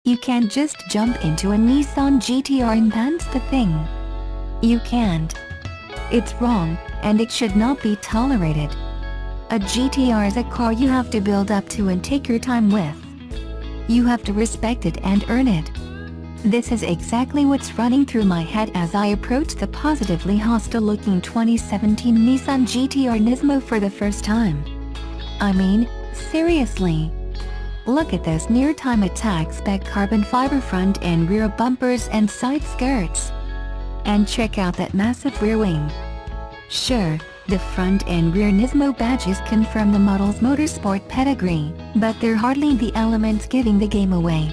You can't just jump into a Nissan GT-R and that's the thing. You can't. It's wrong, and it should not be tolerated. A GT-R is a car you have to build up to and take your time with. You have to respect it and earn it. This is exactly what's running through my head as I approach the positively hostile-looking 2017 Nissan GT-R Nismo for the first time. I mean, seriously. Look at those near-time attack spec carbon fiber front and rear bumpers and side skirts. And check out that massive rear wing. Sure, the front and rear Nismo badges confirm the model's motorsport pedigree, but they're hardly the elements giving the game away.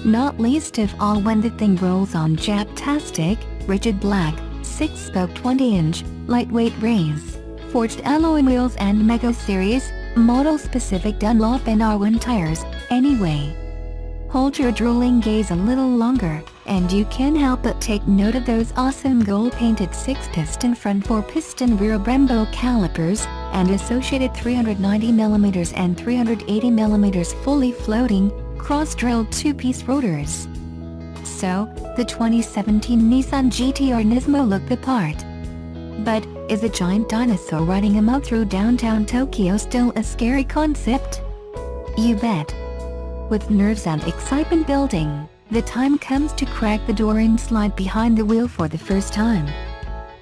Not least of all when the thing rolls on Jap-tastic, rigid black, 6-spoke 20-inch, lightweight race, forged alloy wheels and Mega Series, model-specific Dunlop and R1 tires, anyway. Hold your drooling gaze a little longer, and you can't help but take note of those awesome gold-painted 6-piston front 4-piston rear Brembo calipers, and associated 390mm and 380mm fully floating, cross-drilled 2-piece rotors. So, the 2017 Nissan GT-R Nismo looked the part. But, is a giant dinosaur running amok through downtown Tokyo still a scary concept? You bet. With nerves and excitement building, the time comes to crack the door and slide behind the wheel for the first time.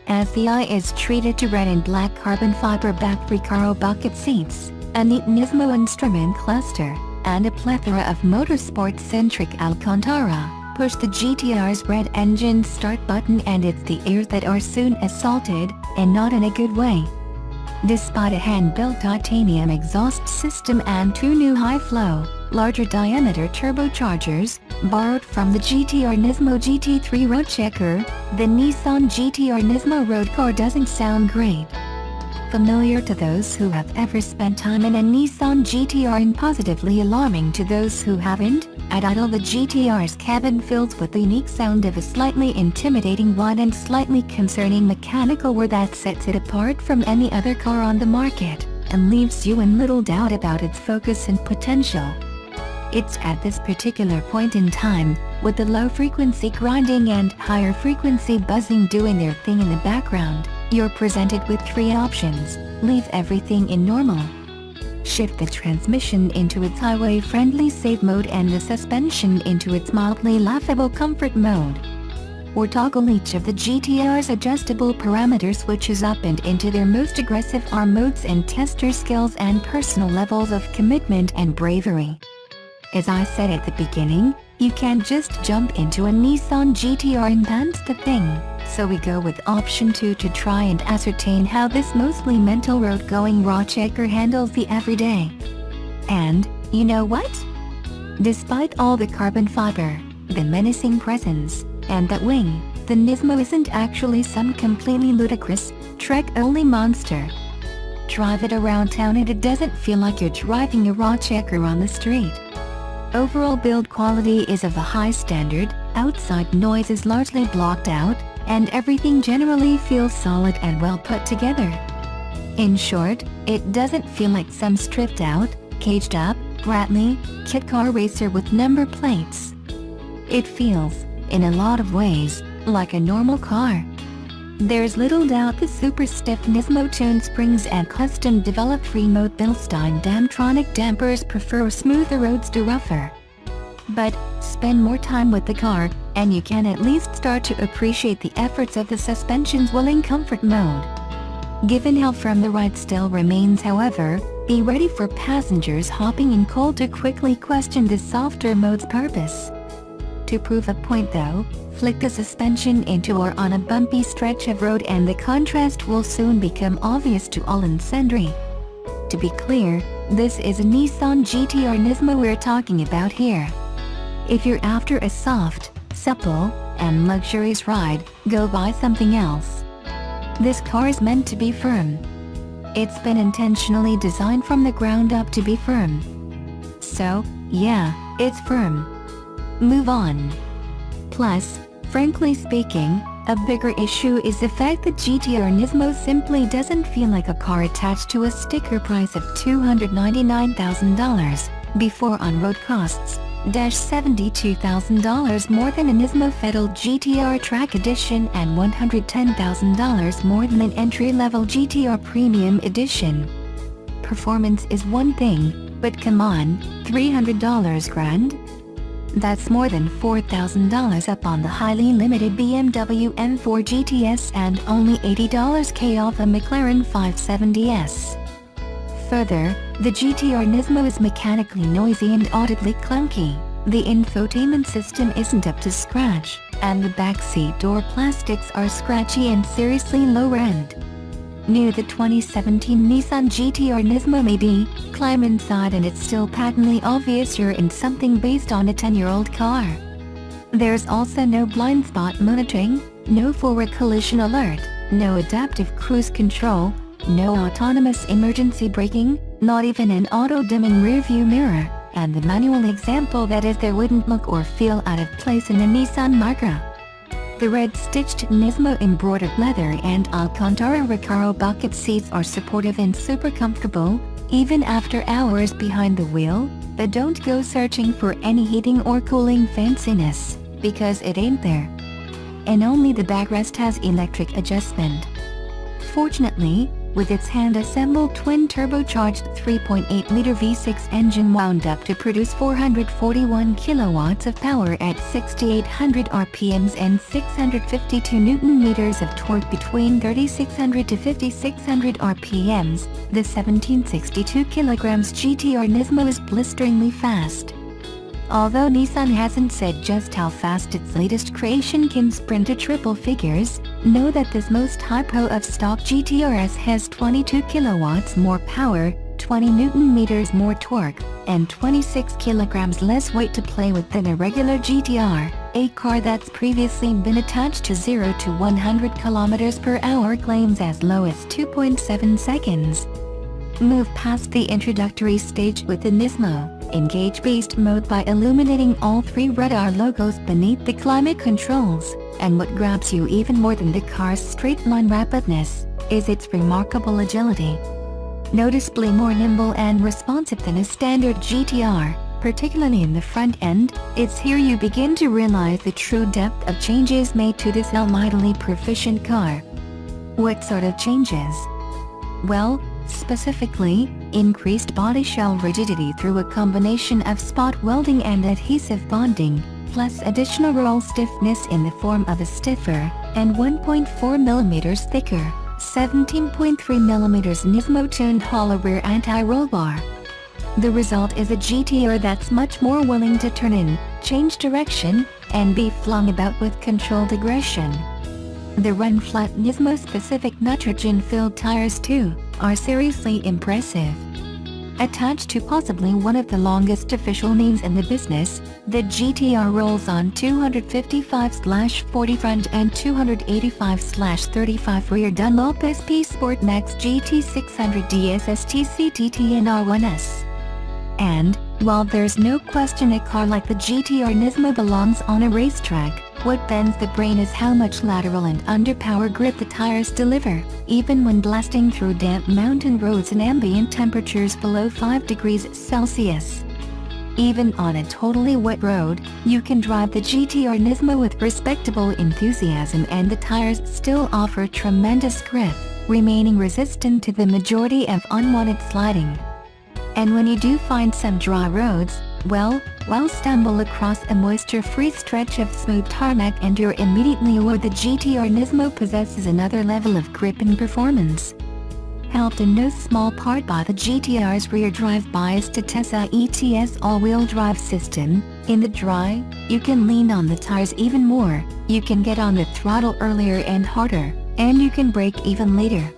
As the eye is treated to red and black carbon fiber back Recaro bucket seats, a neat Nismo instrument cluster, and a plethora of motorsport-centric Alcantara, push the GT-R's red engine start button and it's the ears that are soon assaulted, and not in a good way. Despite a hand-built titanium exhaust system and 2 new high-flow, larger diameter turbochargers, borrowed from the GT-R Nismo GT3 road checker, the Nissan GT-R Nismo road car doesn't sound great. Familiar to those who have ever spent time in a Nissan GT-R and positively alarming to those who haven't, at idle the GT-R's cabin fills with the unique sound of a slightly intimidating wide and slightly concerning mechanical whir that sets it apart from any other car on the market, and leaves you in little doubt about its focus and potential. It's at this particular point in time, with the low-frequency grinding and higher-frequency buzzing doing their thing in the background, you're presented with 3 options: leave everything in normal, shift the transmission into its highway-friendly safe mode and the suspension into its mildly laughable comfort mode, or toggle each of the GT-R's adjustable parameter switches up and into their most aggressive R modes and test your skills and personal levels of commitment and bravery. As I said at the beginning, you can't just jump into a Nissan GT-R and that's the thing, so we go with option 2 to try and ascertain how this mostly mental road-going raw checker handles the everyday. And, you know what? Despite all the carbon fiber, the menacing presence, and that wing, the Nismo isn't actually some completely ludicrous, trek-only monster. Drive it around town and it doesn't feel like you're driving a raw checker on the street. Overall build quality is of a high standard, outside noise is largely blocked out, and everything generally feels solid and well put together. In short, it doesn't feel like some stripped out, caged up, rattly, kit car racer with number plates. It feels, in a lot of ways, like a normal car. There's little doubt the super stiff Nismo tune springs and custom-developed remote Bilstein Damtronic dampers prefer smoother roads to rougher. But, spend more time with the car, and you can at least start to appreciate the efforts of the suspension's willing comfort mode. Given how firm the ride still remains however, be ready for passengers hopping in cold to quickly question the softer mode's purpose. To prove a point though, flick the suspension into or on a bumpy stretch of road and the contrast will soon become obvious to all and sundry. To be clear, this is a Nissan GT-R Nismo we're talking about here. If you're after a soft, supple, and luxurious ride, go buy something else. This car is meant to be firm. It's been intentionally designed from the ground up to be firm. So, yeah, it's firm. Move on. Plus, frankly speaking, a bigger issue is the fact that GT-R Nismo simply doesn't feel like a car attached to a sticker price of $299,000, before on-road costs, $72,000 more than a Nismo Federal GT-R Track Edition and $110,000 more than an entry-level GT-R Premium Edition. Performance is one thing, but come on, $300 grand? That's more than $4,000 up on the highly limited BMW M4 GTS and only $80K off a McLaren 570S. Further, the GT-R Nismo is mechanically noisy and audibly clunky, the infotainment system isn't up to scratch, and the backseat door plastics are scratchy and seriously low-end. New the 2017 Nissan GT-R Nismo may be, climb inside and it's still patently obvious you're in something based on a 10-year-old car. There's also no blind spot monitoring, no forward collision alert, no adaptive cruise control, no autonomous emergency braking, not even an auto-dimming rearview mirror, and the manual example that is there wouldn't look or feel out of place in a Nissan Micra. The red-stitched Nismo embroidered leather and Alcantara Recaro bucket seats are supportive and super comfortable, even after hours behind the wheel, but don't go searching for any heating or cooling fanciness, because it ain't there. And only the backrest has electric adjustment. Fortunately, with its hand-assembled twin-turbocharged 3.8-liter V6 engine wound up to produce 441 kilowatts of power at 6,800 RPMs and 652 Newton-meters of torque between 3,600 to 5,600 RPMs, the 1762 kilograms GT-R Nismo is blisteringly fast. Although Nissan hasn't said just how fast its latest creation can sprint to triple figures, know that this most hypo of stock GT-RS has 22 kilowatts more power, 20 Newton-meters more torque, and 26 kilograms less weight to play with than a regular GT-R, a car that's previously been attached to 0 to 100 km per hour claims as low as 2.7 seconds. Move past the introductory stage with the Nismo. Engage Beast Mode by illuminating all three radar logos beneath the climate controls, and what grabs you even more than the car's straight-line rapidness, is its remarkable agility. Noticeably more nimble and responsive than a standard GT-R, particularly in the front end, it's here you begin to realize the true depth of changes made to this almightily proficient car. What sort of changes? Well, specifically, increased body shell rigidity through a combination of spot welding and adhesive bonding, plus additional roll stiffness in the form of a stiffer, and 1.4 mm thicker, 17.3 mm Nismo-tuned hollow rear anti-roll bar. The result is a GT-R that's much more willing to turn in, change direction, and be flung about with controlled aggression. The run-flat Nismo-specific nitrogen-filled tires too, are seriously impressive. Attached to possibly one of the longest official names in the business, the GT-R rolls on 255/40 front and 285/35 rear Dunlop SP Sport Max GT 600 DSST CTT and R1S. And, while there's no question a car like the GT-R Nismo belongs on a racetrack, what bends the brain is how much lateral and underpower grip the tires deliver, even when blasting through damp mountain roads in ambient temperatures below 5 degrees Celsius. Even on a totally wet road, you can drive the GT-R Nismo with respectable enthusiasm and the tires still offer tremendous grip, remaining resistant to the majority of unwanted sliding. And when you do find some dry roads, well, stumble across a moisture-free stretch of smooth tarmac and you're immediately aware the GT-R Nismo possesses another level of grip and performance. Helped in no small part by the GT-R's rear drive bias to Tesla ETS all-wheel drive system, in the dry, you can lean on the tires even more, you can get on the throttle earlier and harder, and you can brake even later.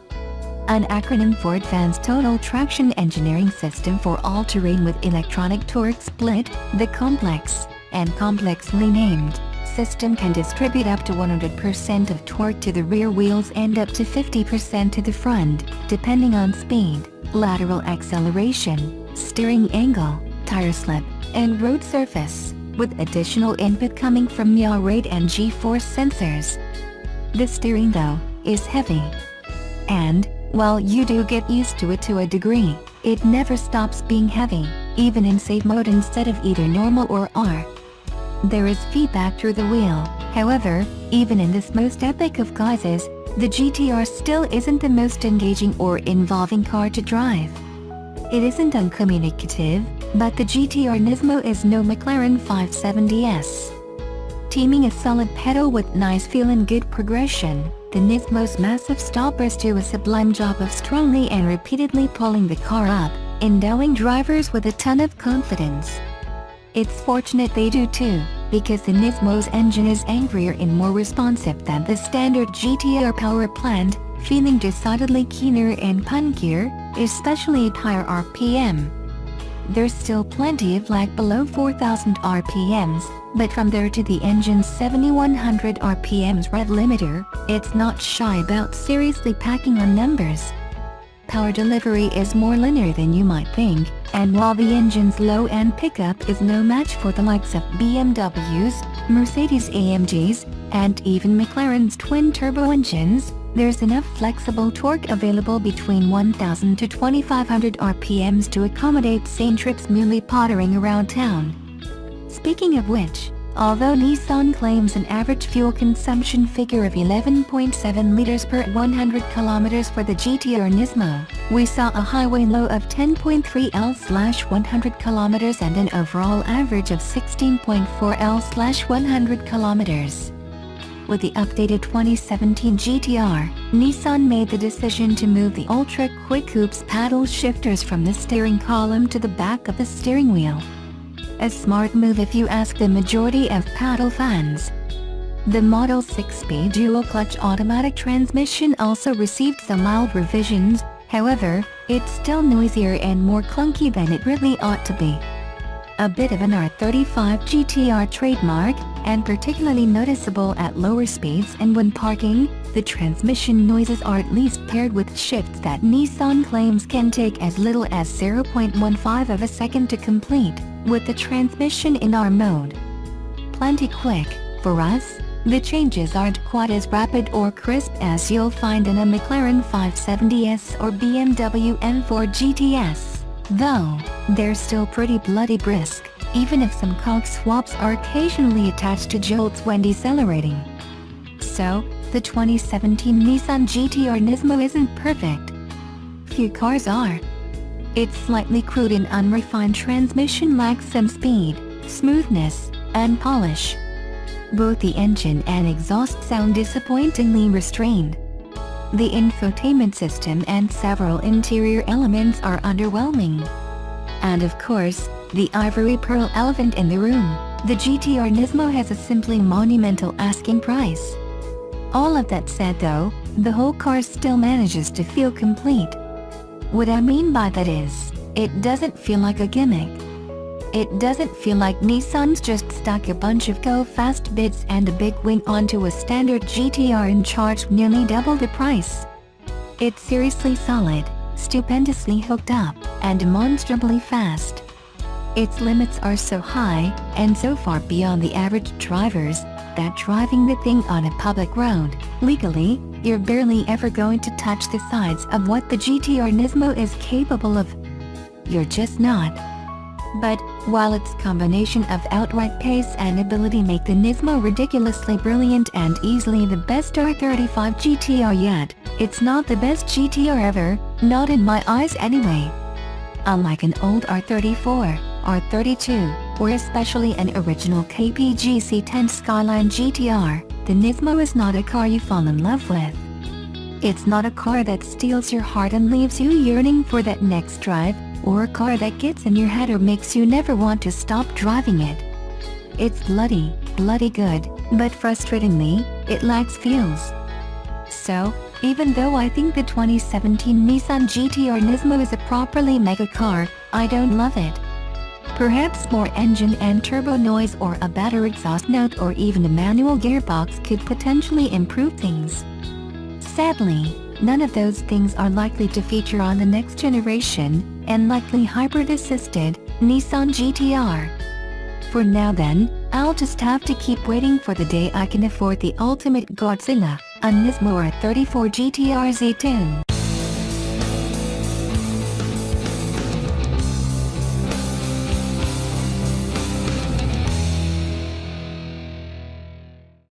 An acronym for Advanced Total Traction Engineering System for All-Terrain with Electronic Torque Split, the complex, and complexly named, system can distribute up to 100% of torque to the rear wheels and up to 50% to the front, depending on speed, lateral acceleration, steering angle, tire slip, and road surface, with additional input coming from yaw rate and G-force sensors. The steering, though, is heavy. And, while you do get used to it to a degree, it never stops being heavy, even in safe mode instead of either normal or R. There is feedback through the wheel. However, even in this most epic of guises, the GT-R still isn't the most engaging or involving car to drive. It isn't uncommunicative, but the GT-R Nismo is no McLaren 570S. Teaming a solid pedal with nice feel and good progression, the Nismo's massive stoppers do a sublime job of strongly and repeatedly pulling the car up, endowing drivers with a ton of confidence. It's fortunate they do too, because the Nismo's engine is angrier and more responsive than the standard GT-R power plant, feeling decidedly keener and punkier, especially at higher RPM. There's still plenty of lag below 4000 RPMs, but from there to the engine's 7100 RPMs rev limiter, it's not shy about seriously packing on numbers. Power delivery is more linear than you might think, and while the engine's low-end pickup is no match for the likes of BMW's, Mercedes-AMG's, and even McLaren's twin-turbo engines, there's enough flexible torque available between 1000 to 2500 RPMs to accommodate sane trips merely pottering around town. Speaking of which, although Nissan claims an average fuel consumption figure of 11.7 liters per 100 kilometers for the GT-R Nismo, we saw a highway low of 10.3 L/100 kilometers and an overall average of 16.4 L/100 kilometers. With the updated 2017 GT-R, Nissan made the decision to move the ultra-quick Coupes paddle shifters from the steering column to the back of the steering wheel. A smart move if you ask the majority of paddle fans. The Model 6-speed dual-clutch automatic transmission also received some mild revisions, however, it's still noisier and more clunky than it really ought to be. A bit of an R35 GT-R trademark, and particularly noticeable at lower speeds and when parking, the transmission noises are at least paired with shifts that Nissan claims can take as little as 0.15 of a second to complete, with the transmission in R mode. Plenty quick, for us, the changes aren't quite as rapid or crisp as you'll find in a McLaren 570S or BMW M4 GTS, though, they're still pretty bloody brisk, even if some cog swaps are occasionally attached to jolts when decelerating. So, the 2017 Nissan GT-R Nismo isn't perfect. Few cars are. Its slightly crude and unrefined transmission lacks some speed, smoothness, and polish. Both the engine and exhaust sound disappointingly restrained. The infotainment system and several interior elements are underwhelming. And of course, the ivory pearl elephant in the room, the GT-R Nismo has a simply monumental asking price. All of that said though, the whole car still manages to feel complete. What I mean by that is, it doesn't feel like a gimmick. It doesn't feel like Nissan's just stuck a bunch of go-fast bits and a big wing onto a standard GT-R and charged nearly double the price. It's seriously solid, stupendously hooked up, and demonstrably fast. Its limits are so high, and so far beyond the average drivers, that driving the thing on a public road, legally, you're barely ever going to touch the sides of what the GT-R Nismo is capable of. You're just not. But, while its combination of outright pace and ability make the Nismo ridiculously brilliant and easily the best R35 GT-R yet, it's not the best GT-R ever, not in my eyes anyway. Unlike an old R34, R32, or especially an original KPGC10 Skyline GT-R, the Nismo is not a car you fall in love with. It's not a car that steals your heart and leaves you yearning for that next drive, or a car that gets in your head or makes you never want to stop driving it. It's bloody good, but frustratingly, it lacks feels. So, even though I think the 2017 Nissan GT-R Nismo is a properly mega car, I don't love it. Perhaps more engine and turbo noise or a better exhaust note or even a manual gearbox could potentially improve things. Sadly, none of those things are likely to feature on the next generation, and likely hybrid-assisted, Nissan GT-R. For now then, I'll just have to keep waiting for the day I can afford the ultimate Godzilla, a Nismo R34 GT-R Z-Tune.